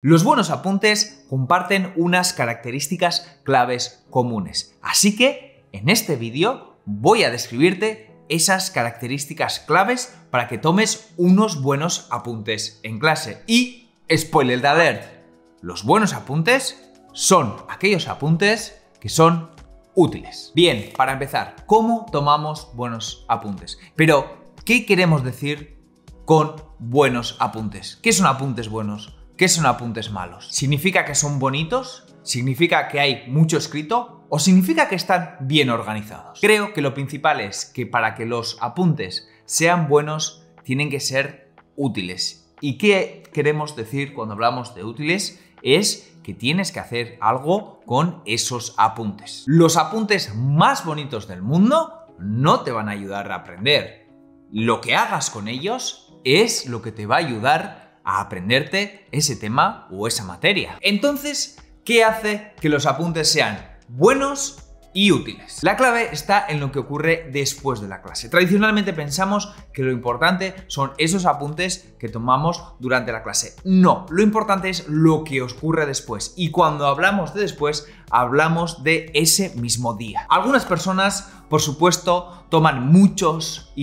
Los buenos apuntes comparten unas características claves comunes. Así que en este vídeo voy a describirte esas características claves para que tomes unos buenos apuntes en clase. Y, spoiler alert, los buenos apuntes son aquellos apuntes que son útiles. Bien, para empezar, ¿cómo tomamos buenos apuntes? Pero, ¿qué queremos decir con buenos apuntes? ¿Qué son apuntes buenos? ¿Qué son apuntes malos? ¿Significa que son bonitos? ¿Significa que hay mucho escrito? ¿O significa que están bien organizados? Creo que lo principal es que para que los apuntes sean buenos, tienen que ser útiles. ¿Y qué queremos decir cuando hablamos de útiles? Es que tienes que hacer algo con esos apuntes. Los apuntes más bonitos del mundo no te van a ayudar a aprender. Lo que hagas con ellos es lo que te va a ayudar a aprenderte ese tema o esa materia. Entonces, ¿qué hace que los apuntes sean buenos y útiles? La clave está en lo que ocurre después de la clase. Tradicionalmente pensamos que lo importante son esos apuntes que tomamos durante la clase. No, lo importante es lo que ocurre después. Y cuando hablamos de después, hablamos de ese mismo día. Algunas personas, por supuesto, toman muchos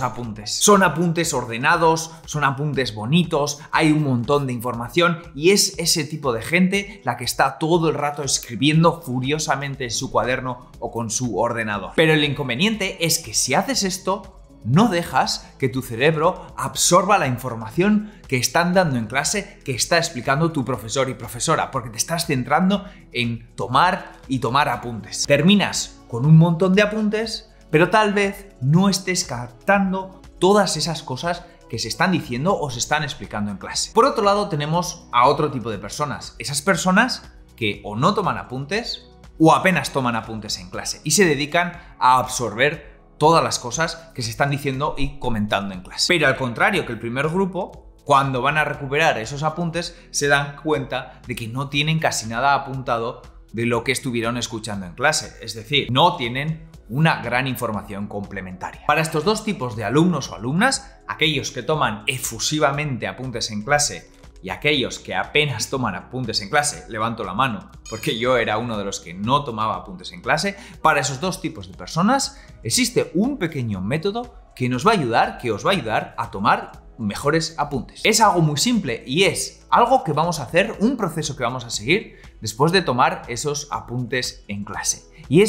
apuntes. Son apuntes ordenados, son apuntes bonitos, hay un montón de información y es ese tipo de gente la que está todo el rato escribiendo furiosamente en su cuaderno o con su ordenador. Pero el inconveniente es que si haces esto, no dejas que tu cerebro absorba la información que están dando en clase, que está explicando tu profesor y profesora, porque te estás centrando en tomar y tomar apuntes. Terminas con un montón de apuntes, pero tal vez no estés captando todas esas cosas que se están diciendo o se están explicando en clase. Por otro lado, tenemos a otro tipo de personas. Esas personas que o no toman apuntes o apenas toman apuntes en clase y se dedican a absorber todas las cosas que se están diciendo y comentando en clase. Pero al contrario que el primer grupo, cuando van a recuperar esos apuntes, se dan cuenta de que no tienen casi nada apuntado de lo que estuvieron escuchando en clase. Es decir, no tienen una gran información complementaria. Para estos dos tipos de alumnos o alumnas, aquellos que toman efusivamente apuntes en clase y aquellos que apenas toman apuntes en clase, levanto la mano porque yo era uno de los que no tomaba apuntes en clase, para esos dos tipos de personas existe un pequeño método que os va a ayudar a tomar mejores apuntes. Es algo muy simple y es algo que vamos a hacer, un proceso que vamos a seguir después de tomar esos apuntes en clase. Y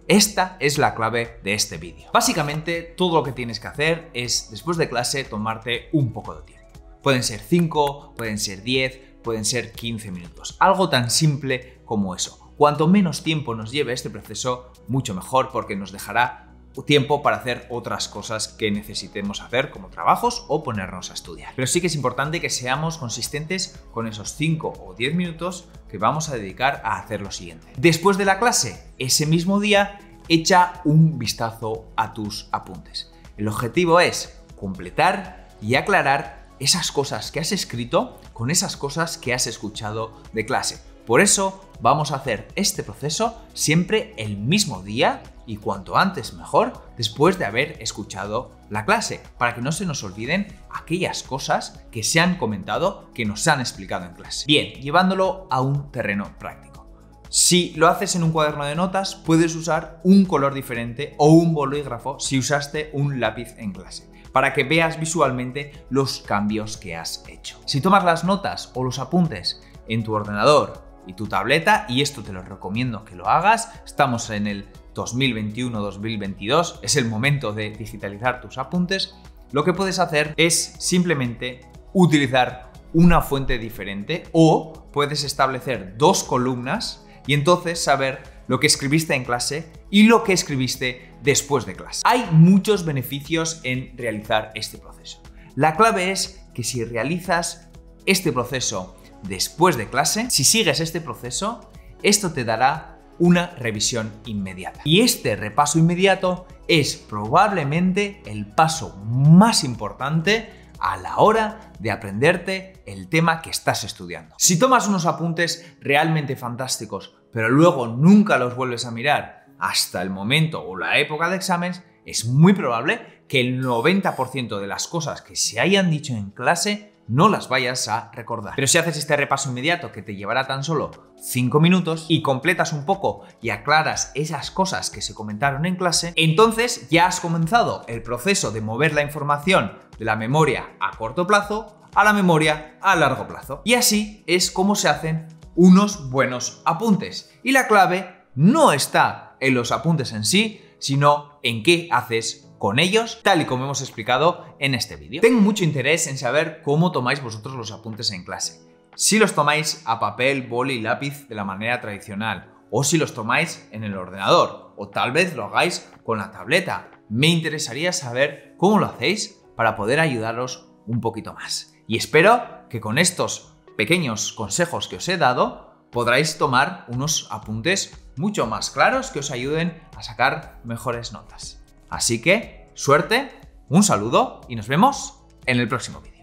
esta es la clave de este vídeo. Básicamente, todo lo que tienes que hacer es, después de clase, tomarte un poco de tiempo. Pueden ser 5, pueden ser 10, pueden ser 15 minutos. Algo tan simple como eso. Cuanto menos tiempo nos lleve este proceso, mucho mejor, porque nos dejará tiempo para hacer otras cosas que necesitemos hacer, como trabajos o ponernos a estudiar. Pero sí que es importante que seamos consistentes con esos 5 o 10 minutos que vamos a dedicar a hacer lo siguiente. Después de la clase, ese mismo día, echa un vistazo a tus apuntes. El objetivo es completar y aclarar esas cosas que has escrito con esas cosas que has escuchado de clase. Por eso vamos a hacer este proceso siempre el mismo día y cuanto antes mejor, después de haber escuchado la clase, para que no se nos olviden aquellas cosas que se han comentado, que nos han explicado en clase. Bien, llevándolo a un terreno práctico. Si lo haces en un cuaderno de notas, puedes usar un color diferente o un bolígrafo si usaste un lápiz en clase, para que veas visualmente los cambios que has hecho. Si tomas las notas o los apuntes en tu ordenador y tu tableta, y esto te lo recomiendo que lo hagas, estamos en el 2021-2022, es el momento de digitalizar tus apuntes, lo que puedes hacer es simplemente utilizar una fuente diferente o puedes establecer dos columnas y entonces saber lo que escribiste en clase y lo que escribiste después de clase. Hay muchos beneficios en realizar este proceso. La clave es que si realizas este proceso después de clase, si sigues este proceso, esto te dará una revisión inmediata. Y este repaso inmediato es probablemente el paso más importante a la hora de aprenderte el tema que estás estudiando. Si tomas unos apuntes realmente fantásticos, pero luego nunca los vuelves a mirar hasta el momento o la época de exámenes, es muy probable que el 90% de las cosas que se hayan dicho en clase no las vayas a recordar. Pero si haces este repaso inmediato que te llevará tan solo 5 minutos y completas un poco y aclaras esas cosas que se comentaron en clase, entonces ya has comenzado el proceso de mover la información de la memoria a corto plazo a la memoria a largo plazo. Y así es como se hacen unos buenos apuntes. Y la clave no está en los apuntes en sí, sino en qué haces con ellos, tal y como hemos explicado en este vídeo. Tengo mucho interés en saber cómo tomáis vosotros los apuntes en clase. Si los tomáis a papel, boli y lápiz de la manera tradicional, o si los tomáis en el ordenador, o tal vez lo hagáis con la tableta. Me interesaría saber cómo lo hacéis para poder ayudaros un poquito más. Y espero que con estos pequeños consejos que os he dado podráis tomar unos apuntes mucho más claros que os ayuden a sacar mejores notas. Así que, suerte, un saludo y nos vemos en el próximo vídeo.